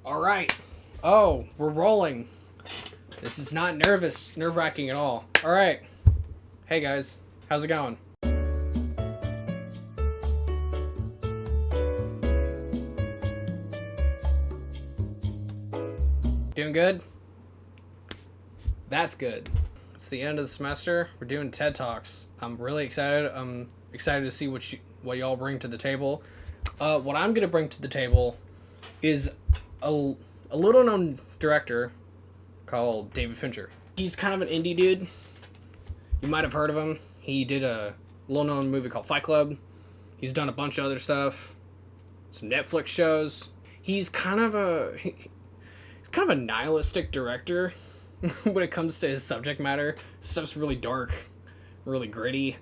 All right. Oh, we're rolling. This is not nerve-wracking at all. All right. Hey guys, how's it going? Doing good? That's good. It's the end of the semester. We're doing TED Talks. I'm really excited. I'm excited to see what y'all bring to the table. What I'm gonna bring to the table is a little known director called David Fincher. He's kind of an indie dude. You might have heard of him. He did a little known movie called Fight Club. He's done a bunch of other stuff, some Netflix shows. He's kind of a nihilistic director when it comes to his subject matter. Stuff's really dark, really gritty.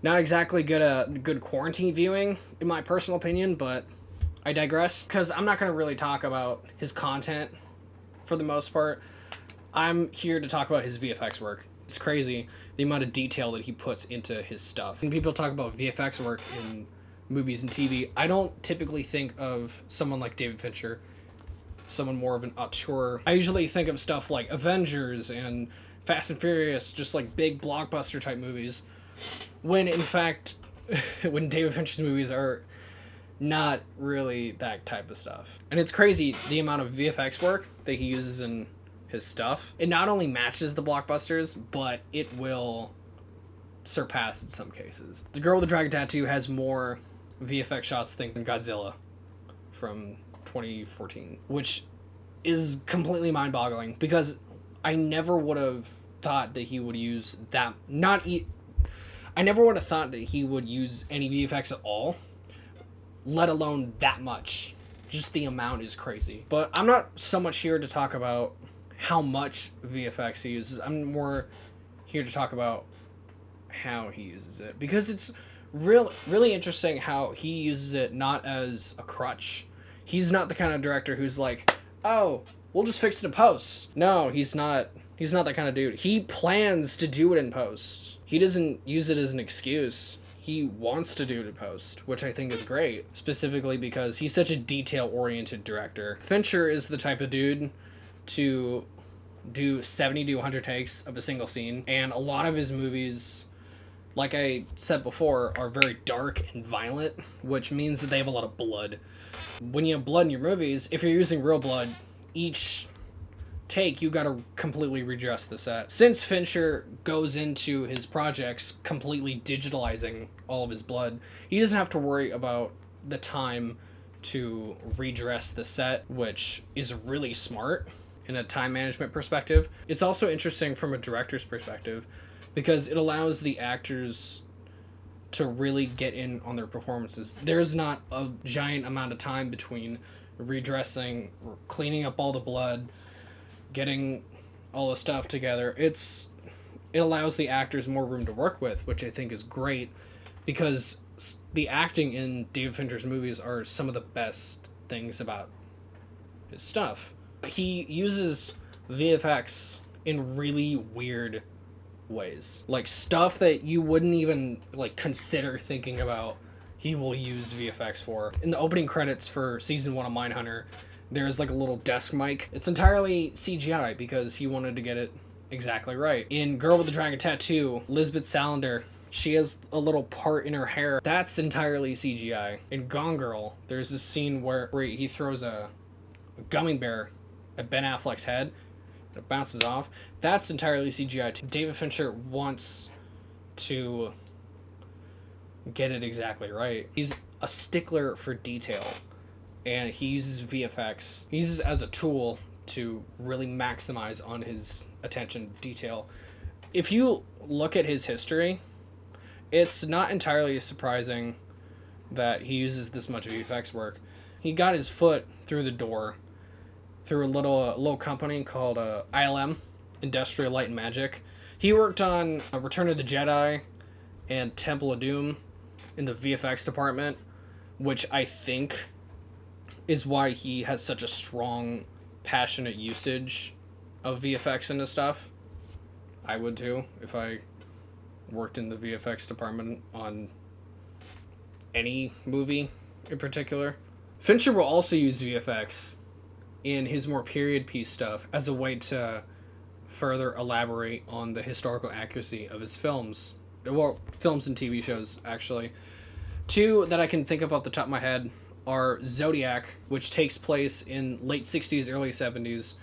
Not exactly good quarantine viewing, in my personal opinion, but I digress. Because I'm not going to really talk about his content for the most part. I'm here to talk about his VFX work. It's crazy, the amount of detail that he puts into his stuff. When people talk about VFX work in movies and TV, I don't typically think of someone like David Fincher, someone more of an auteur. I usually think of stuff like Avengers and Fast and Furious, just like big blockbuster type movies, when in fact, when David Fincher's movies are not really that type of stuff. And it's crazy the amount of VFX work that he uses in his stuff. It not only matches the blockbusters, but it will surpass in some cases. The Girl with the Dragon Tattoo has more VFX shots than Godzilla from 2014, which is completely mind-boggling because I never would have thought that he would use that. I never would have thought that he would use any VFX at all, let alone that much. Just the amount is crazy. But I'm not so much here to talk about how much VFX he uses. I'm more here to talk about how he uses it, because it's really interesting how he uses it not as a crutch. He's not the kind of director who's like, oh, we'll just fix it in post. No, he's not that kind of dude. He plans to do it in post. He doesn't use it as an excuse. He wants to do it in post, which I think is great, specifically because he's such a detail-oriented director. Fincher is the type of dude to do 70 to 100 takes of a single scene, and a lot of his movies, like I said before, are very dark and violent, which means that they have a lot of blood. When you have blood in your movies, if you're using real blood, each take you gotta completely redress the set. Since Fincher goes into his projects completely digitalizing all of his blood, he doesn't have to worry about the time to redress the set, which is really smart in a time management perspective. It's also interesting from a director's perspective because it allows the actors to really get in on their performances. There's not a giant amount of time between redressing, cleaning up all the blood, getting all the stuff together. It allows the actors more room to work with, which I think is great, because the acting in David Fincher's movies are some of the best things about his stuff. He uses VFX in really weird ways, like stuff that you wouldn't even like consider thinking about. He will use VFX for. In the opening credits for season 1 of Mindhunter, there's like a little desk mic. It's entirely CGI because he wanted to get it exactly right. In Girl with the Dragon Tattoo, Lisbeth Salander, she has a little part in her hair. That's entirely CGI. In Gone Girl, there's this scene where he throws a gummy bear at Ben Affleck's head. It bounces off. That's entirely CGI too. David Fincher wants to get it exactly right. He's a stickler for detail, and he uses VFX. He uses it as a tool to really maximize on his attention to detail. If you look at his history, it's not entirely surprising that he uses this much VFX work. He got his foot through the door through a little company called ILM, Industrial Light and Magic. He worked on Return of the Jedi and Temple of Doom in the VFX department, which I think is why he has such a strong, passionate usage of VFX in his stuff. I would too, if I worked in the VFX department on any movie in particular. Fincher will also use VFX in his more period piece stuff as a way to further elaborate on the historical accuracy of his films. Well, films and TV shows, actually. Two that I can think of off the top of my head are Zodiac, which takes place in late 60s, early 70s,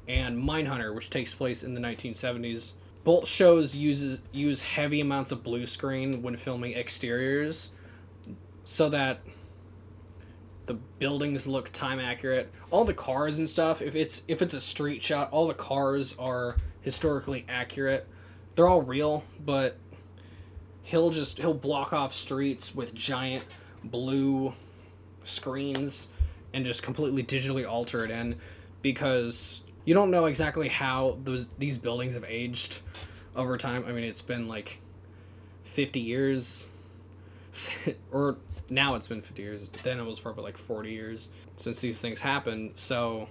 and Mindhunter, which takes place in the 1970s. Both shows use heavy amounts of blue screen when filming exteriors so that the buildings look time accurate. All the cars and stuff, if it's a street shot, all the cars are historically accurate. They're all real, but he'll block off streets with giant blue screens and just completely digitally alter it in, because you don't know exactly how these buildings have aged over time. I mean, it's been like 50 years or now it's been 50 years. Then it was probably like 40 years since these things happened. So,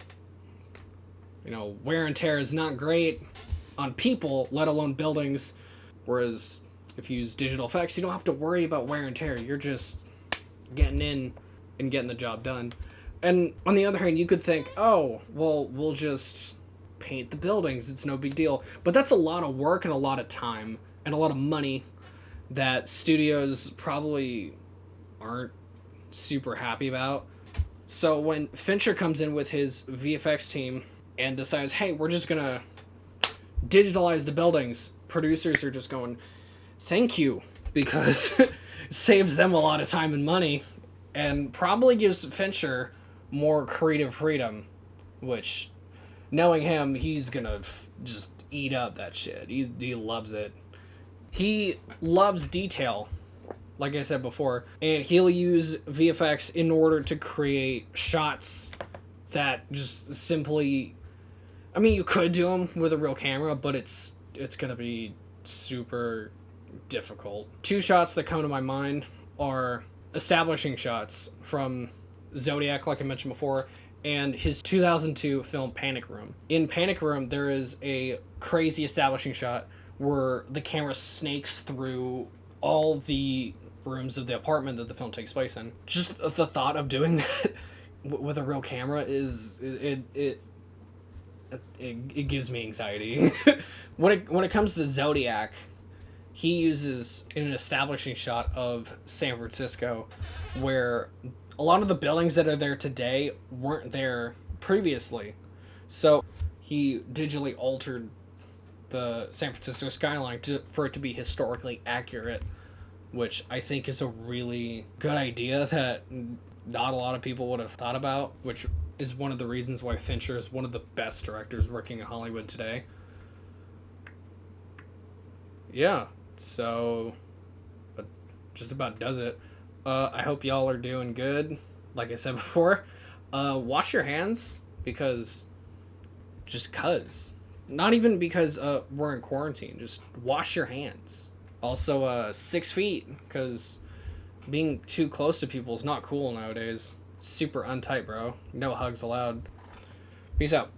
wear and tear is not great on people, let alone buildings. Whereas if you use digital effects, you don't have to worry about wear and tear. You're just getting in and getting the job done. And on the other hand, you could think, oh, well, we'll just paint the buildings. It's no big deal. But that's a lot of work and a lot of time and a lot of money that studios probably aren't super happy about. So when Fincher comes in with his VFX team and decides, hey, we're just going to digitalize the buildings, producers are just going, thank you, because it saves them a lot of time and money and probably gives Fincher more creative freedom, which, knowing him, he's gonna just eat up that shit. He loves it. He loves detail, like I said before, and he'll use VFX in order to create shots that just simply, I mean, you could do them with a real camera, but it's gonna be super difficult. Two shots that come to my mind are establishing shots from Zodiac, like I mentioned before, and his 2002 film Panic Room. In Panic Room, there is a crazy establishing shot where the camera snakes through all the rooms of the apartment that the film takes place in. Just the thought of doing that with a real camera is it gives me anxiety. When it comes to Zodiac, he uses an establishing shot of San Francisco where a lot of the buildings that are there today weren't there previously. So he digitally altered the San Francisco skyline for it to be historically accurate, which I think is a really good idea that not a lot of people would have thought about, which is one of the reasons why Fincher is one of the best directors working in Hollywood today. Yeah, so just about does it. I hope y'all are doing good. Like I said before, wash your hands because not even because we're in quarantine. Just wash your hands. Also, 6 feet, because being too close to people is not cool nowadays. Super untight, bro. No hugs allowed. Peace out.